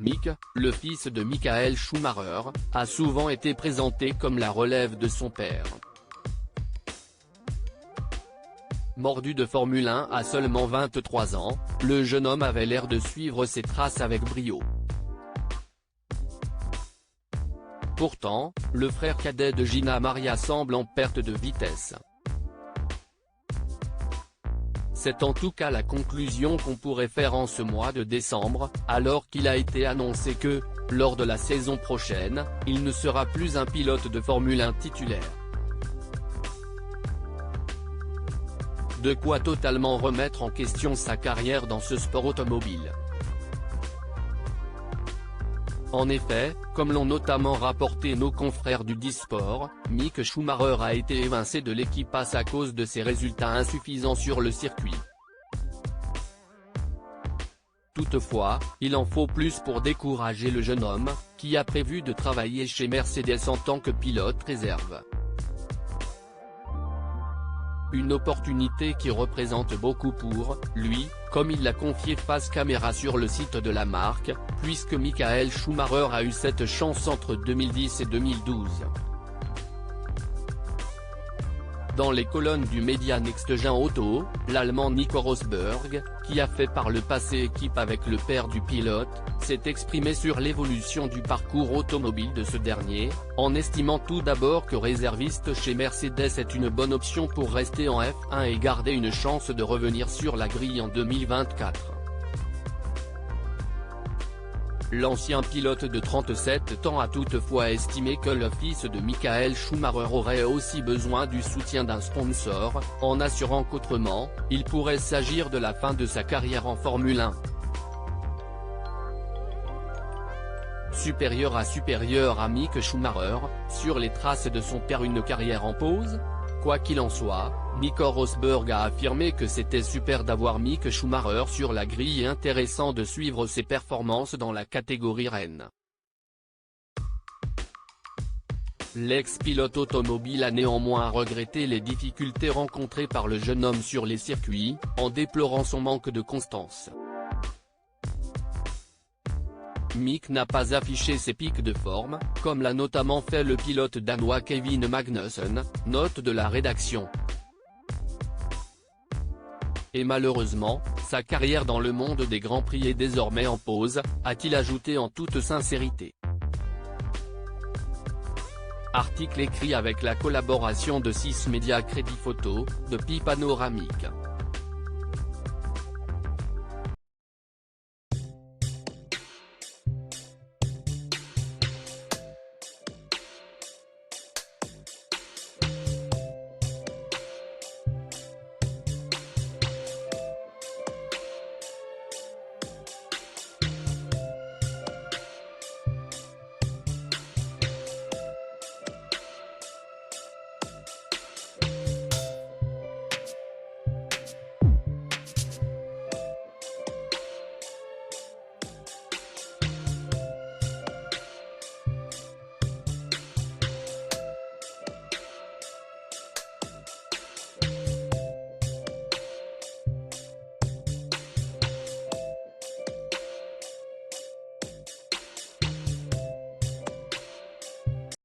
Mick, le fils de Michael Schumacher, a souvent été présenté comme la relève de son père. Mordu de Formule 1 à seulement 23 ans, le jeune homme avait l'air de suivre ses traces avec brio. Pourtant, le frère cadet de Gina Maria semble en perte de vitesse. C'est en tout cas la conclusion qu'on pourrait faire en ce mois de décembre, alors qu'il a été annoncé que, lors de la saison prochaine, il ne sera plus un pilote de Formule 1 titulaire. De quoi totalement remettre en question sa carrière dans ce sport automobile. En effet, comme l'ont notamment rapporté nos confrères du Disport, Mick Schumacher a été évincé de l'équipe à cause de ses résultats insuffisants sur le circuit. Toutefois, il en faut plus pour décourager le jeune homme, qui a prévu de travailler chez Mercedes en tant que pilote réserve. Une opportunité qui représente beaucoup pour lui, comme il l'a confié face caméra sur le site de la marque, puisque Michael Schumacher a eu cette chance entre 2010 et 2012. Dans les colonnes du média Next Gen Auto, l'Allemand Nico Rosberg, qui a fait par le passé équipe avec le père du pilote, s'est exprimé sur l'évolution du parcours automobile de ce dernier, en estimant tout d'abord que réserviste chez Mercedes est une bonne option pour rester en F1 et garder une chance de revenir sur la grille en 2024. L'ancien pilote de 37 ans a toutefois estimé que le fils de Michael Schumacher aurait aussi besoin du soutien d'un sponsor, en assurant qu'autrement, il pourrait s'agir de la fin de sa carrière en Formule 1. Supérieur à Mick Schumacher, sur les traces de son père, une carrière en pause ? Quoi qu'il en soit, Nico Rosberg a affirmé que c'était super d'avoir Mick Schumacher sur la grille et intéressant de suivre ses performances dans la catégorie reine. L'ex-pilote automobile a néanmoins regretté les difficultés rencontrées par le jeune homme sur les circuits, en déplorant son manque de constance. Mick n'a pas affiché ses pics de forme, comme l'a notamment fait le pilote danois Kevin Magnussen, note de la rédaction. Et malheureusement, sa carrière dans le monde des Grands Prix est désormais en pause, a-t-il ajouté en toute sincérité. Article écrit avec la collaboration de 6 médias Crédit Photo, de Pi Panoramique.